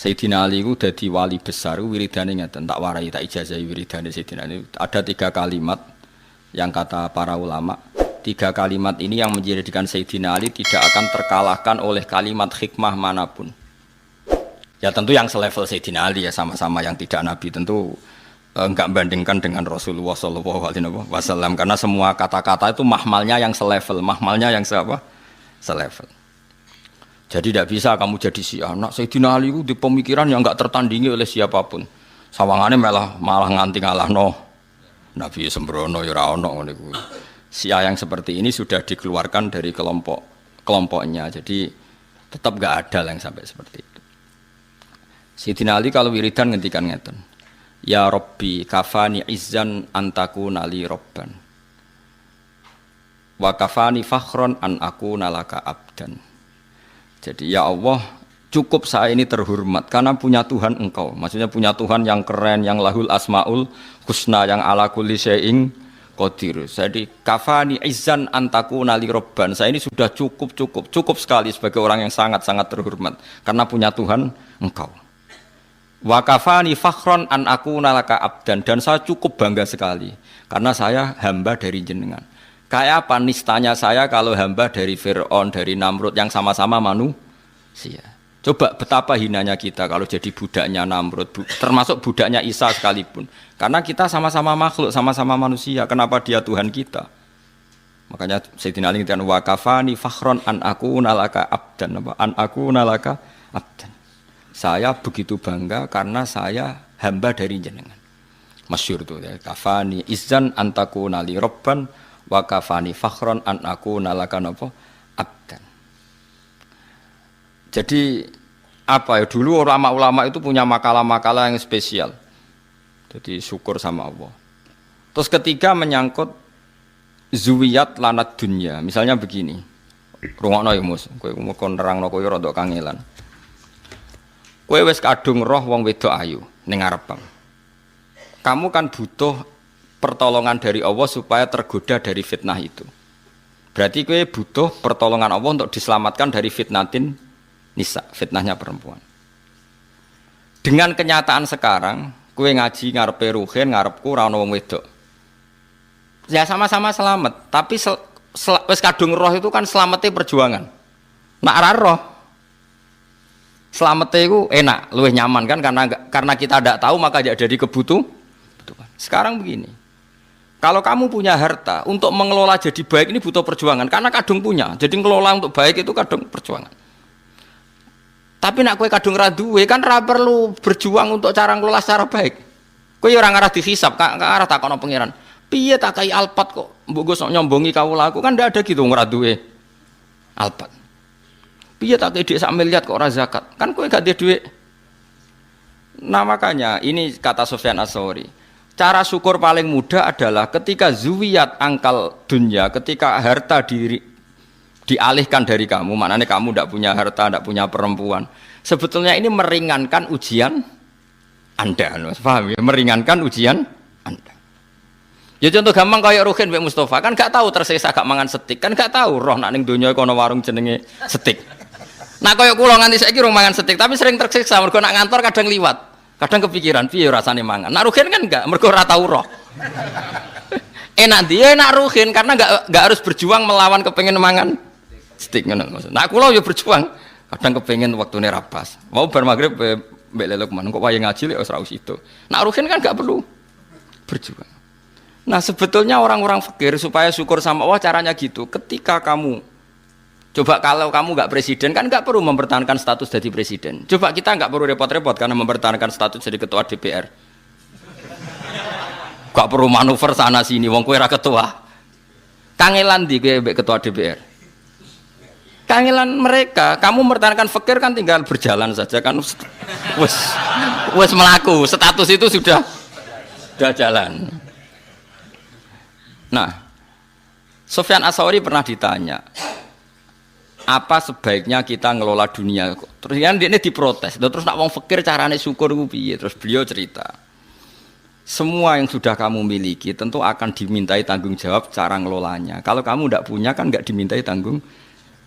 Sayyidina Ali itu dadi wali besar, wiridane ngeten, tak warai tak ijazahi wiridane Sayyidina Ali. Ada 3 kalimat yang kata para ulama, 3 kalimat ini yang menjadikan Sayyidina Ali tidak akan terkalahkan oleh kalimat hikmah manapun. Ya tentu yang selevel Sayyidina Ali ya, sama-sama yang tidak Nabi, tentu enggak bandingkan dengan Rasulullah SAW, karena semua kata-kata itu mahmalnya yang selevel, mahmalnya yang selevel. Jadi tidak bisa kamu jadi anak Sayyidina Ali itu di pemikiran yang enggak tertandingi oleh siapapun. Sawangannya malah nganti ngalahno Nabi sembrono ya ora ono ngene kuwi. Syiah yang seperti ini sudah dikeluarkan dari kelompoknya. Jadi tetap enggak ada yang sampai seperti itu. Sayyidina Ali kalau wiridan ngendikan ngeten. Ya Rabbi kafani izzan antakuna li robban. Wa kafani fakhron an akuna laka abdan. Jadi ya Allah, cukup saya ini terhormat karena punya Tuhan Engkau. Maksudnya punya Tuhan yang keren, yang lahul asmaul husna, yang ala kulli syai'in qadir. Jadi kafani izzan antakuna li robban. Saya ini sudah cukup sekali sebagai orang yang sangat-sangat terhormat karena punya Tuhan Engkau. Wa kafani fakhron an akuna laka abdan, dan saya cukup bangga sekali karena saya hamba dari jenengan. Kayak apa nistanya saya kalau hamba dari Fir'aun, dari Namrud yang sama-sama manusia. Coba betapa hinanya kita kalau jadi budaknya Namrud, termasuk budaknya Isa sekalipun. Karena kita sama-sama makhluk, sama-sama manusia. Kenapa dia Tuhan kita? Makanya Sayyidina Ali ngendikan wa kafani fakhron an akuna laka abdan, an akuna laka abdan. Saya begitu bangga karena saya hamba dari jenengan. Masyhur tuh ya, kafani izzan antakuna li robban wa kafani fakhron an akuna laka abdan. Jadi apa ya, dulu ulama-ulama itu punya makalah-makalah yang spesial. Jadi syukur sama Allah. Terus ketiga menyangkut zuwiyat lanat dunya. Misalnya begini. Rungokno ya Mus, kowe kon nerangno kowe rada kangelan. Kowe wis kadung roh wong wedok ayu ning ngarepmu. Kamu kan butuh pertolongan dari Allah supaya tergoda dari fitnah itu. Berarti kowe butuh pertolongan Allah untuk diselamatkan dari fitnatin nisa, fitnahnya perempuan. Dengan kenyataan sekarang, kowe ngaji ngarepe Ruhin, ngarepku ora ono wong wedok. Ya sama-sama selamat, tapi wis kadung roh itu kan selamatnya perjuangan. Nak ora roh selamatnya itu enak, luwih nyaman kan, karena kita tidak tahu maka jadi kebutuhan. Sekarang begini, kalau kamu punya harta untuk mengelola jadi baik ini butuh perjuangan karena kadung punya, jadi mengelola untuk baik itu kadung perjuangan. Tapi nak kue kadung ra duwe kan ra perlu berjuang untuk cara ngelola secara baik. Kue orang arah dihisap, arah takono pangeran. Piye tak kai alpat kok mbok go sok nyombongi kawula aku kan ndak ada gitu ora duwe alpat. Piye tak kei dhek sak miliar kok ora zakat? Kan kowe gak duwe dhuwit. Nah makanya ini kata Sufyan Ats-Tsauri. Cara syukur paling mudah adalah ketika zuwiyat angkal dunya, ketika harta dialihkan dari kamu, maknanya kamu tidak punya harta, tidak punya perempuan. Sebetulnya ini meringankan ujian Anda, paham ya? Meringankan ujian Anda. Ya contoh gampang kayak Ruhin Mbak Mustafa kan gak tahu tersisa gak mangan setik, kan gak tahu roh nak ning donya kono warung jenenge setik. Nah kaya kula nganti saiki rong mangan setik, tapi sering tersiksa mergo nak ngantor kadang liwat. Kadang kepikiran piye rasane mangan. Nak Ruhin kan enggak, mergo ora tau roh. Enak dia enak Ruhin karena enggak harus berjuang melawan kepengen mangan setik ngono maksud. Nah kula yo berjuang, kadang kepengen waktune ra pas. Mau bar magrib mbek lelok man kok wayahe ngaji lek wis ra itu. Nak Ruhin kan enggak perlu berjuang. Nah sebetulnya orang-orang fakir supaya syukur sama Allah caranya gitu. Ketika kamu coba kalau kamu nggak presiden kan nggak perlu mempertahankan status jadi presiden. Coba kita nggak perlu repot-repot karena mempertahankan status jadi ketua DPR. Gak perlu manuver sana sini. Wong kowe ra ketua. Kangelan di kowe ketua DPR. Kangelan mereka. Kamu mempertahankan fakir kan tinggal berjalan saja kan. Wes melaku. Status itu sudah jalan. Nah, Sufyan Ats-Tsauri pernah ditanya, apa sebaiknya kita ngelola dunia? Terus kan dia diprotes. Terus nak wong fakir carane syukur ku piye? Terus beliau cerita, semua yang sudah kamu miliki tentu akan dimintai tanggung jawab cara ngelolanya. Kalau kamu tidak punya kan nggak dimintai tanggung.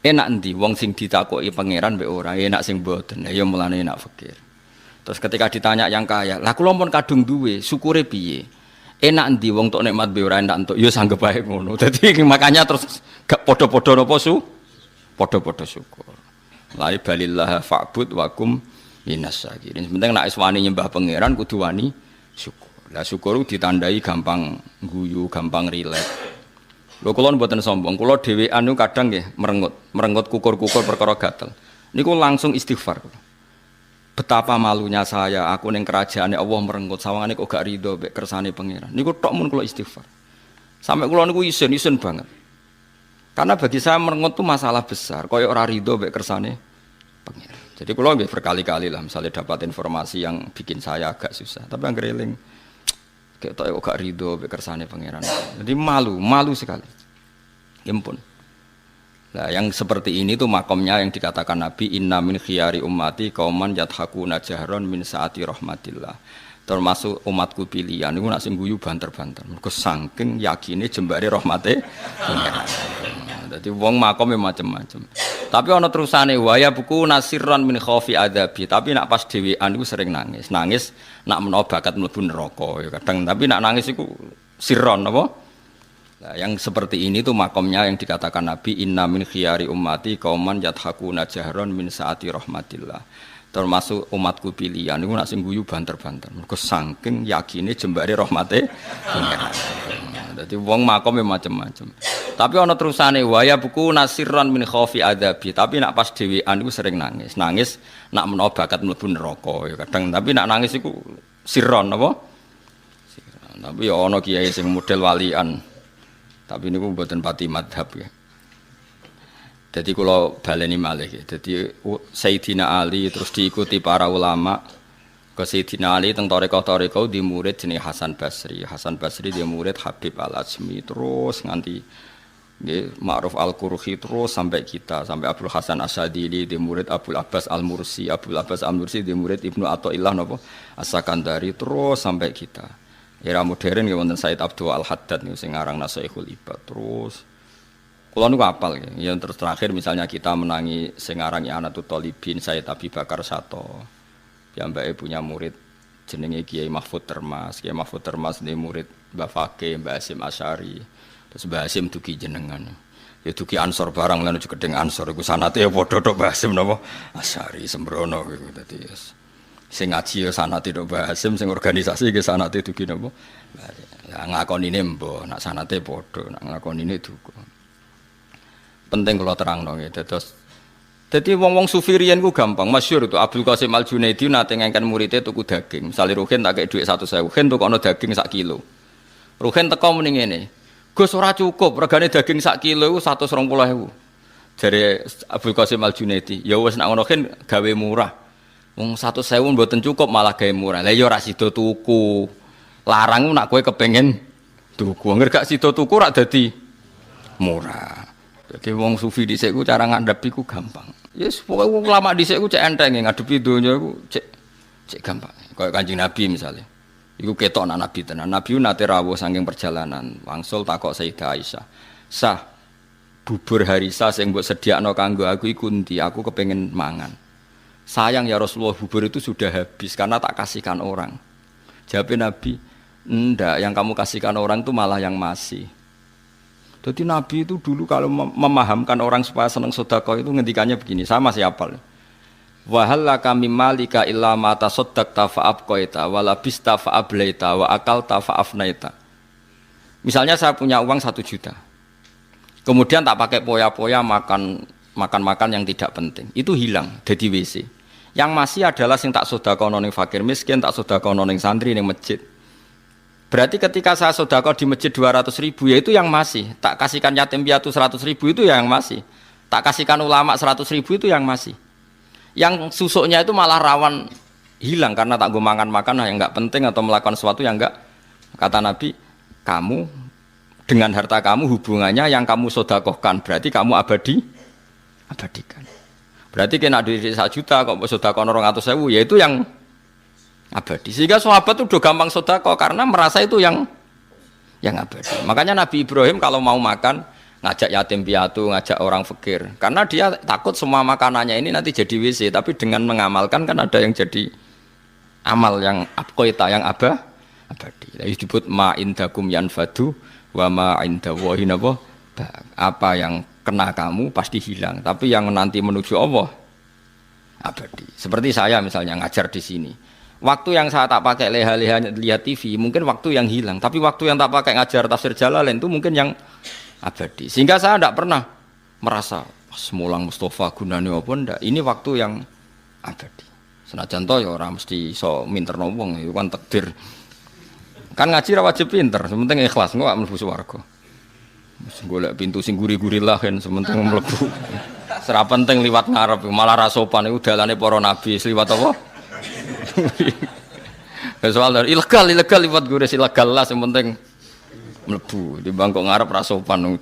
Enak ndi wong sing ditakoki pangeran mbek ora, enak sing mboten. Ya mulane enak fakir. Terus ketika ditanya yang kaya, lah kula pun kadung duwe, syukure piye? Enak ndi wong tok nikmat be ora enak entuk, ya sanggep bae ngono. Dadi makanya terus gak padha-padha napa padha-padha syukur. Lai balillah fa'bud wa kum minas syakirin. Penting nek wis wani nyembah pangeran kudu wani syukur. Lah syukur ditandai gampang guyu, gampang rileks. Lho kula mboten sombong, kula dhewean niku kadang nggih merengut kukur-kukur perkara gatel. Niku langsung istighfar. Betapa malunya saya, aku ning kerajaane Allah merenggut sawangane kok gak rido mek kersane pangeran. Niku tok mun kula istighfar. Sampai kula niku isin banget. Karena bagi saya merenggut itu masalah besar, kaya ora rido mek kersane pangeran. Jadi kula nggih berkali-kali lah misalnya dapat informasi yang bikin saya agak susah, tapi anggere eling kayak tok gak rido mek kersane pangeran. Jadi malu sekali. Ya ampun. Nah, yang seperti ini tuh makomnya yang dikatakan Nabi inna min khiyari ummati qauman yadhakuna jahron min saati rahmatillah. Termasuk umatku pilihan niku nak sing guyu banter-banter. Mergo saking yakine jembare rahmate pangeran. Dadi wong makome macam-macam. Tapi ana terusane waya buku nasirran min khaufi adabi. Tapi nak pas dhewean iku sering nangis. Nangis nak menawa bakat mlebu neraka ya kadang. Tapi nak nangis iku sirron apa? Nah, yang seperti ini tuh makomnya yang dikatakan Nabi inna min khiyari ummati qauman yadhakuna jahron min saati rahmatillah. Termasuk umatku pilihan niku nak sing guyu banter-banter. Mergo saking yakine jembare rahmate pangeran. Dadi wong makome macam-macam. Tapi ana terusane waya buku nasirran min khaufi adabi. Tapi nak pas dhewean iku sering nangis. Nangis nak menawa bakat mlebu neraka ya kadang. Tapi nak nangis iku sirron apa? Sirron. Tapi ya ana kiai sing model walian. Tapi niku mboten pati madhab ya. Jadi kalau baleni malih ya. Jadi Sayyidina Ali terus diikuti para ulama. Ke Sayyidina Ali teng tarekah-tarekah di murid jenenge Hasan Basri. Hasan Basri dia murid Habib Al-Azmi terus nganti nggih Ma'ruf Al-Qurhi terus sampai kita sampai Abdul Hasan Asyadili di murid Abdul Abbas Al-Mursi. Abdul Abbas Al-Mursi di murid Ibnu Athaillah napa As-Sakandari terus sampai kita. Era modern ya wonten Said Abdul Al-Haddad niku sing aran Nasihul Ibad terus. Kula niku apal ya. Yang terus terakhir misalnya kita menangi sing aran I'anatul Thalibin Said Abi Bakar Sato. Piyambake punya murid jenenge Kiai Mahfud Termas. Kiai Mahfud Termas ini murid Mbah Fakih, Mbah Hasyim Asy'ari. Terus Mbah Hasyim dugi jenengan. Ya dugi Ansor barang lan aja gedeng Ansor iku sanate ya padha tok Mbah Hasyim napa Asy'ari sembrono iku dadi sing ngaji ya sanate tok Mbah Hasyim sing organisasi ke sanate dugi napa lah ngakonine mbah nak sanate padha nak ngakonine duka penting kula terangno nggih terus dadi wong-wong sufi riyen ku gampang masyhur itu Abdul Qasim Al Junaidi nate ngengken muridé tuku daging misale Ruhin tak kei dhuwit 100.000 Ruhin tukokno daging sak kilo Ruhin teko muni ngene Gus ora cukup regane daging sak kilo iku 120.000 jare Abdul Qasim Al Junaidi ya wis nak ngono Ruhin gawe murah wong 100.000 mboten cukup malah gawe murah. Lah ya ora sida tuku. Larang nak kowe kepengin tuku. Angger gak sida tuku rak dadi murah. Jadi wong sufi dhisik ku cara ngadhepi ku gampang. Ya yes, pokoke ulama dhisik ku cek enteng ngadepi donya ku cek gampang. Kaya Kanjeng Nabi misalnya. Iku ketok anak Nabi tenan. Nabi nate rawuh saking perjalanan, wangsul takok Sayyidah Aisyah. Sah bubur harisa sing mbok sediakno kanggo aku iku endi? Aku kepengin mangan. Sayang ya Rasulullah bubur itu sudah habis karena tak kasihkan orang. Jawab Nabi, enggak, yang kamu kasihkan orang itu malah yang masih. Jadi Nabi itu dulu kalau memahamkan orang supaya senang sedekah itu ngendikannya begini, saya masih hafal. Wa hallaka mimmalika illa ma tasaddaqta fa abqaita wa labista fa ablaita wa akalta fa afnaita. Misalnya saya punya uang 1 juta. Kemudian tak pakai poya-poya makan yang tidak penting. Itu hilang dari WC. Yang masih adalah sing tak sedekahno ning fakir miskin, tak sedekahno ning santri ning masjid. Berarti ketika saya sedekah di masjid 200.000 ya itu yang masih. Tak kasihkan yatim piatu 100.000 itu yang masih. Tak kasihkan ulama 100.000 itu yang masih. Yang susuknya itu malah rawan hilang karena tak gue makan yang enggak penting atau melakukan sesuatu yang enggak. Kata Nabi, kamu dengan harta kamu hubungannya yang kamu sedekahkan berarti kamu abadikan. Berarti kena duit 1 juta kok sedekah 200.000 ya itu yang abadi. Sehingga sahabat itu udah gampang sedekah karena merasa itu yang abadi. Makanya Nabi Ibrahim kalau mau makan ngajak yatim piatu, ngajak orang fakir. Karena dia takut semua makanannya ini nanti jadi WC, tapi dengan mengamalkan kan ada yang jadi amal yang abqaita yang abadi. Jadi disebut ma indakum yanfadu wa ma indallahi napa? Apa yang kena kamu pasti hilang, tapi yang nanti menuju Allah abadi. Seperti saya misalnya ngajar di sini. Waktu yang saya tak pakai leha-leha lihat TV, mungkin waktu yang hilang. Tapi waktu yang tak pakai ngajar tafsir Jalalain itu mungkin yang abadi. Sehingga saya tidak pernah merasa semulang Mustafa gunane apa ndak. Ini waktu yang abadi. Senajan to ya ora mesti iso minterno wong, itu kan takdir. Kan ngaji ra wajib pinter, sementing ikhlas engko gak mlebu swarga. Wis golek pintu sing guri-guri lah kan sementing mlebu. Ora penting liwat ngarep, malah ra sopan iku dalane para nabi, liwat apa? Soal ilegal liwat gures ilegal lah, yang penting mlebu di bangkok ngarep ra sopan.